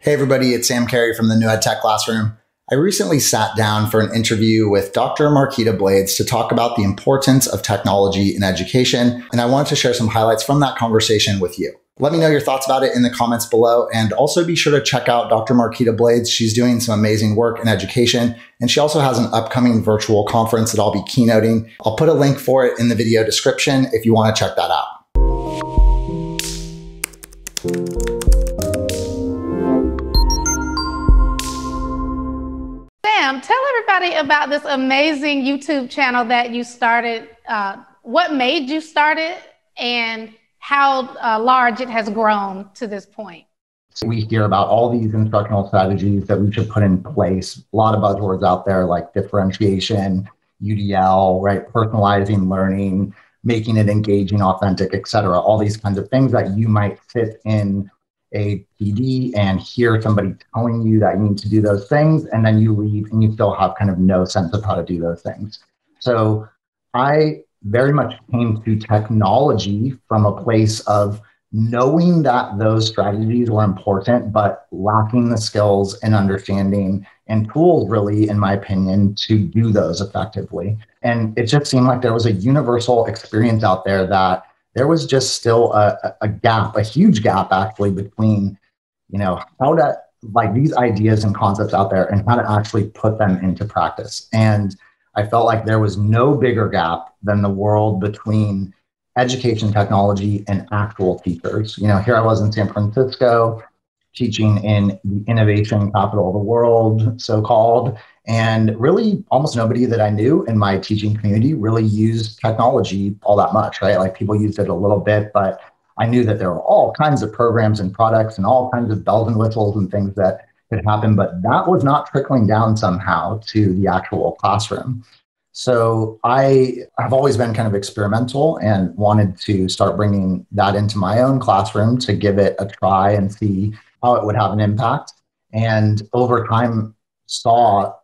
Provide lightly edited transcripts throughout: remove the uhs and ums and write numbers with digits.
Hey everybody, it's Kary from the new EdTech Classroom. I recently sat down for an interview with Dr. Marquita Blades to talk about the importance of technology in education, and I wanted to share some highlights from that conversation with you. Let me know your thoughts about it in the comments below, and also be sure to check out Dr. Marquita Blades. She's doing some amazing work in education, and she also has an upcoming virtual conference that I'll be keynoting. I'll put a link for it in the video description if you want to check that out. Tell everybody about this amazing YouTube channel that you started. What made you start it and how large it has grown to this point? We hear about all these instructional strategies that we should put in place. A lot of buzzwords out there like differentiation, UDL, right? Personalizing learning, making it engaging, authentic, etc. All these kinds of things that you might sit in a PD and hear somebody telling you that you need to do those things, and then you leave and you still have kind of no sense of how to do those things. So I very much came to technology from a place of knowing that those strategies were important, but lacking the skills and understanding and tools, really, in my opinion, to do those effectively. And it just seemed like there was a universal experience out there that there was just still a gap, a huge gap actually between, how to like these ideas and concepts out there and how to actually put them into practice. And I felt like there was no bigger gap than the world between education technology and actual teachers. Here I was in San Francisco teaching in the innovation capital of the world, so-called, and really almost nobody that I knew in my teaching community really used technology all that much, right? Like people used it a little bit, but I knew that there were all kinds of programs and products and all kinds of bells and whistles and things that could happen, but that was not trickling down somehow to the actual classroom. So I have always been kind of experimental and wanted to start bringing that into my own classroom to give it a try and see how it would have an impact. And over time saw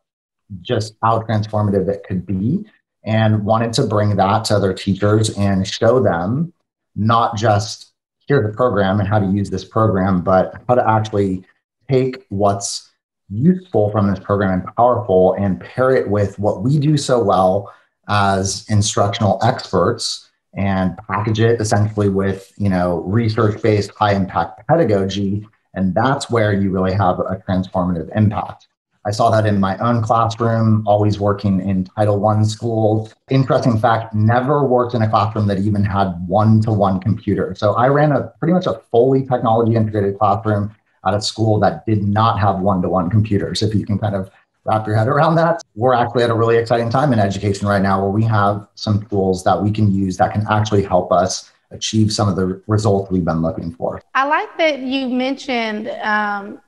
just how transformative it could be and wanted to bring that to other teachers and show them not just here's the program and how to use this program, but how to actually take what's useful from this program and powerful and pair it with what we do so well as instructional experts and package it essentially with, research-based high-impact pedagogy. And that's where you really have a transformative impact. I saw that in my own classroom, always working in Title I schools. Interesting fact, never worked in a classroom that even had one-to-one computer. So I ran pretty much a fully technology integrated classroom at a school that did not have one-to-one computers. If you can kind of wrap your head around that. We're actually at a really exciting time in education right now where we have some tools that we can use that can actually help us achieve some of the results we've been looking for. I like that you mentioned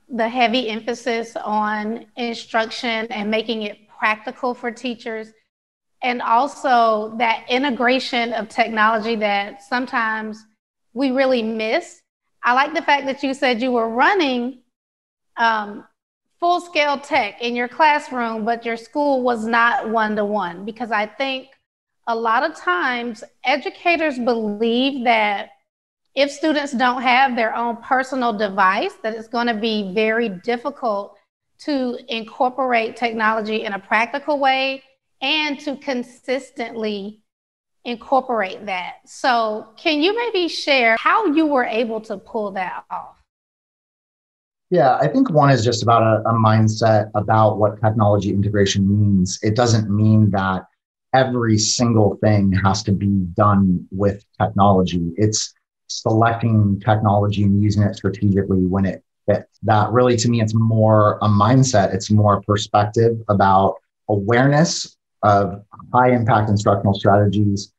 the heavy emphasis on instruction and making it practical for teachers, and also that integration of technology that sometimes we really miss. I like the fact that you said you were running full-scale tech in your classroom, but your school was not one-to-one, because I think a lot of times educators believe that if students don't have their own personal device, that it's going to be very difficult to incorporate technology in a practical way and to consistently incorporate that. So can you maybe share how you were able to pull that off? Yeah, I think one is just about a mindset about what technology integration means. It doesn't mean that every single thing has to be done with technology. It's selecting technology and using it strategically when it fits. That really, to me, it's more a mindset. It's more a perspective about awareness of high impact instructional strategies,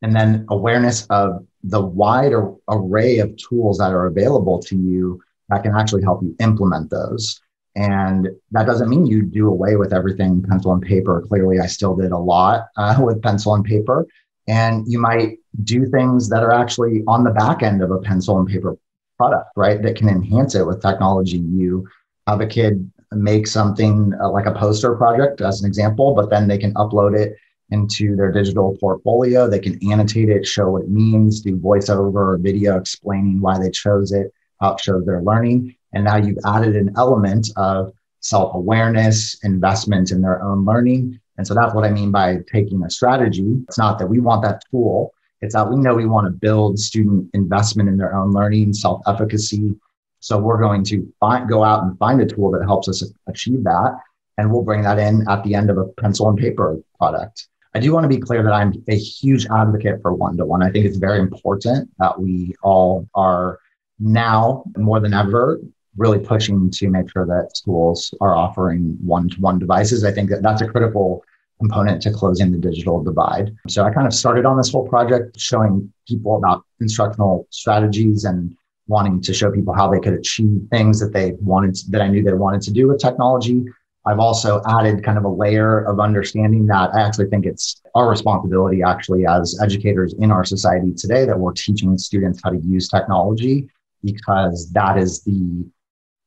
and then awareness of the wide array of tools that are available to you that can actually help you implement those. And that doesn't mean you do away with everything pencil and paper. Clearly, I still did a lot with pencil and paper. And you might do things that are actually on the back end of a pencil and paper product, right? That can enhance it with technology. You have a kid make something like a poster project as an example, but then they can upload it into their digital portfolio. They can annotate it, show what it means, do voiceover or video explaining why they chose it, how it shows their learning. And now you've added an element of self-awareness, investment in their own learning. And so that's what I mean by taking a strategy. It's not that we want that tool. It's that we know we want to build student investment in their own learning, self-efficacy. So we're going to go out and find a tool that helps us achieve that. And we'll bring that in at the end of a pencil and paper product. I do want to be clear that I'm a huge advocate for one-to-one. I think it's very important that we all are now more than ever really pushing to make sure that schools are offering one-to-one devices. I think that that's a critical component to closing the digital divide. So I kind of started on this whole project showing people about instructional strategies and wanting to show people how they could achieve things that I knew they wanted to do with technology. I've also added kind of a layer of understanding that I actually think it's our responsibility actually as educators in our society today that we're teaching students how to use technology, because that is the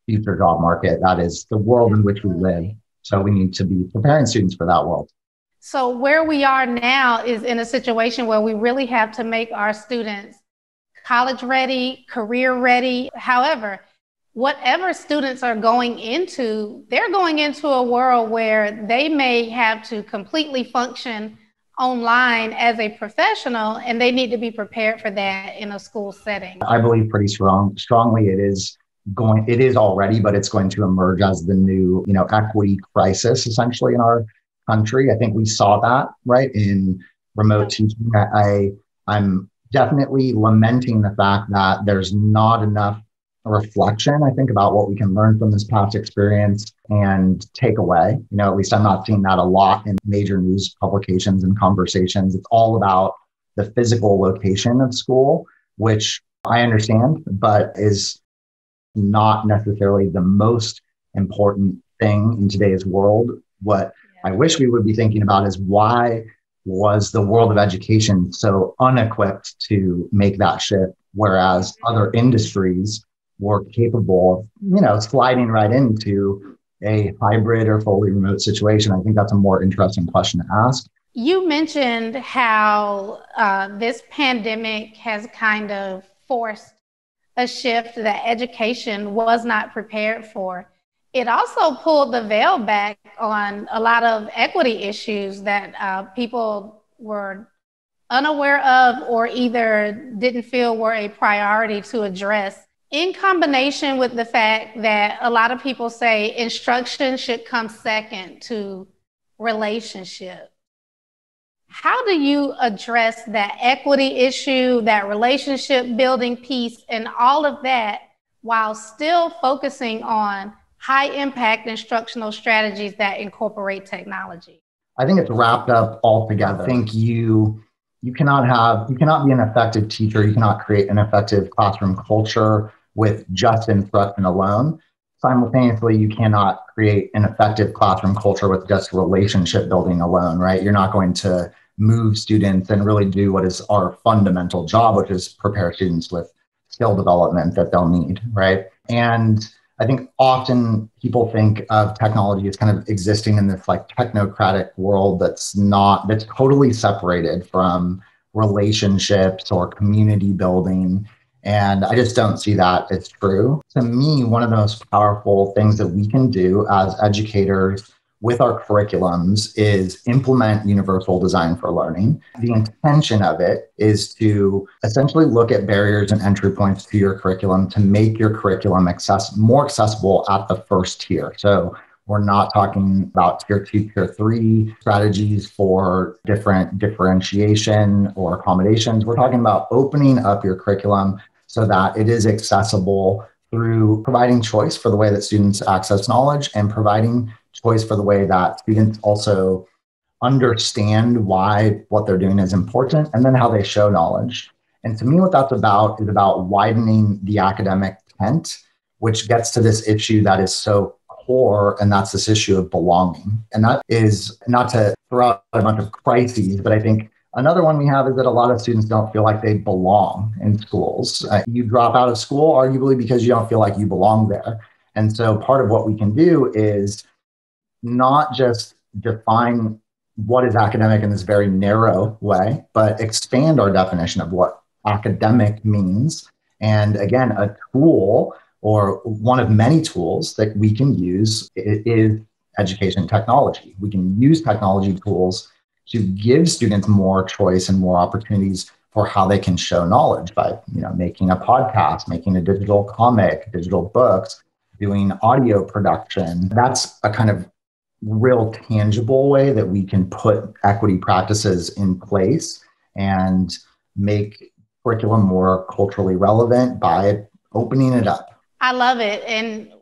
future job market. That is the world in which we live. So we need to be preparing students for that world. So where we are now is in a situation where we really have to make our students college ready, career ready. However, whatever students are going into, they're going into a world where they may have to completely function online as a professional, and they need to be prepared for that in a school setting. I believe pretty strongly it is already, but it's going to emerge as the new, equity crisis essentially in our country. I think we saw that, right, in remote teaching. I'm definitely lamenting the fact that there's not enough reflection, I think, about what we can learn from this past experience and take away. At least I'm not seeing that a lot in major news publications and conversations. It's all about the physical location of school, which I understand, but is not necessarily the most important thing in today's world. What I wish we would be thinking about is why was the world of education so unequipped to make that shift, whereas other industries were capable of, sliding right into a hybrid or fully remote situation. I think that's a more interesting question to ask. You mentioned how this pandemic has kind of forced a shift that education was not prepared for. It also pulled the veil back on a lot of equity issues that people were unaware of or either didn't feel were a priority to address, in combination with the fact that a lot of people say instruction should come second to relationship. How do you address that equity issue, that relationship building piece, and all of that while still focusing on high impact instructional strategies that incorporate technology? I think it's wrapped up all together. I think you cannot be an effective teacher. You cannot create an effective classroom culture with just instruction alone. Simultaneously, you cannot create an effective classroom culture with just relationship building alone, right? You're not going to move students and really do what is our fundamental job, which is prepare students with skill development that they'll need, right? And I think often people think of technology as kind of existing in this like technocratic world that's totally separated from relationships or community building. And I just don't see that as true. To me, one of the most powerful things that we can do as educators with our curriculums is implement universal design for learning. The intention of it is to essentially look at barriers and entry points to your curriculum to make your curriculum more accessible at the first tier. So we're not talking about tier 2, tier 3 strategies for different differentiation or accommodations. We're talking about opening up your curriculum so that it is accessible through providing choice for the way that students access knowledge and providing choice for the way that students also understand why what they're doing is important and then how they show knowledge. And to me, what that's about is about widening the academic tent, which gets to this issue that is so core, and that's this issue of belonging. And that is not to throw out a bunch of crises, but I think another one we have is that a lot of students don't feel like they belong in schools. You drop out of school arguably because you don't feel like you belong there. And so part of what we can do is not just define what is academic in this very narrow way, but expand our definition of what academic means. And again, a tool or one of many tools that we can use is education technology. We can use technology tools to give students more choice and more opportunities for how they can show knowledge by, making a podcast, making a digital comic, digital books, doing audio production. That's a kind of real tangible way that we can put equity practices in place and make curriculum more culturally relevant by opening it up. I love it. And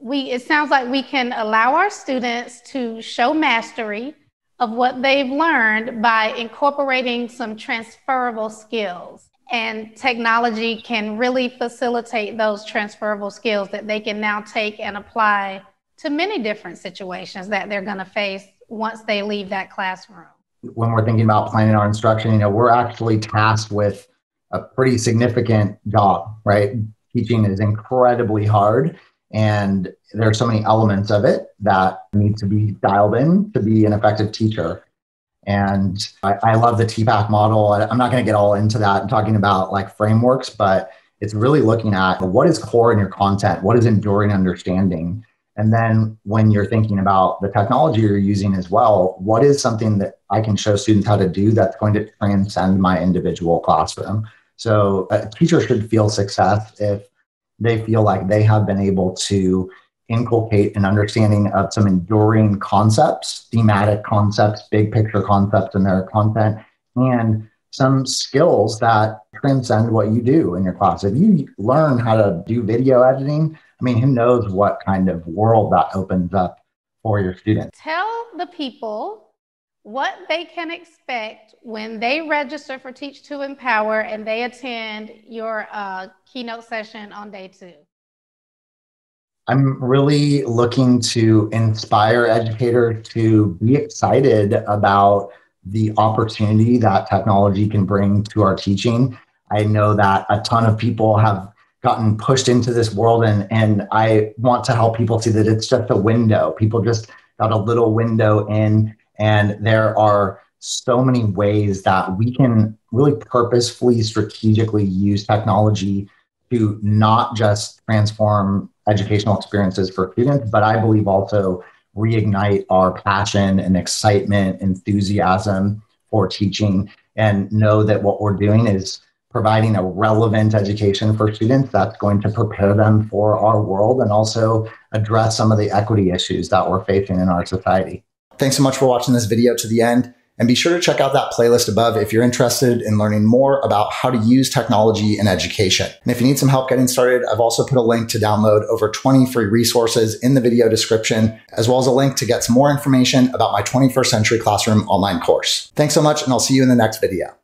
it sounds like we can allow our students to show mastery of what they've learned by incorporating some transferable skills. And technology can really facilitate those transferable skills that they can now take and apply to many different situations that they're going to face once they leave that classroom. When we're thinking about planning our instruction, we're actually tasked with a pretty significant job, right? Teaching is incredibly hard, and there are so many elements of it that need to be dialed in to be an effective teacher. And I love the TPACK model. I'm not going to get all into that and talking about like frameworks, but it's really looking at what is core in your content, what is enduring understanding. And then when you're thinking about the technology you're using as well, what is something that I can show students how to do that's going to transcend my individual classroom? So a teacher should feel success if they feel like they have been able to inculcate an understanding of some enduring concepts, thematic concepts, big picture concepts in their content, and some skills that transcend what you do in your class. If you learn how to do video editing, who knows what kind of world that opens up for your students. Tell the people what they can expect when they register for Teach to Empower and they attend your keynote session on day 2. I'm really looking to inspire educators to be excited about the opportunity that technology can bring to our teaching. I know that a ton of people have gotten pushed into this world, and I want to help people see that it's just a window. People just got a little window in, and there are so many ways that we can really purposefully, strategically use technology to not just transform educational experiences for students, but I believe also reignite our passion and excitement, enthusiasm for teaching, and know that what we're doing is providing a relevant education for students that's going to prepare them for our world and also address some of the equity issues that we're facing in our society. Thanks so much for watching this video to the end. And be sure to check out that playlist above if you're interested in learning more about how to use technology in education. And if you need some help getting started, I've also put a link to download over 20 free resources in the video description, as well as a link to get some more information about my 21st Century Classroom online course. Thanks so much, and I'll see you in the next video.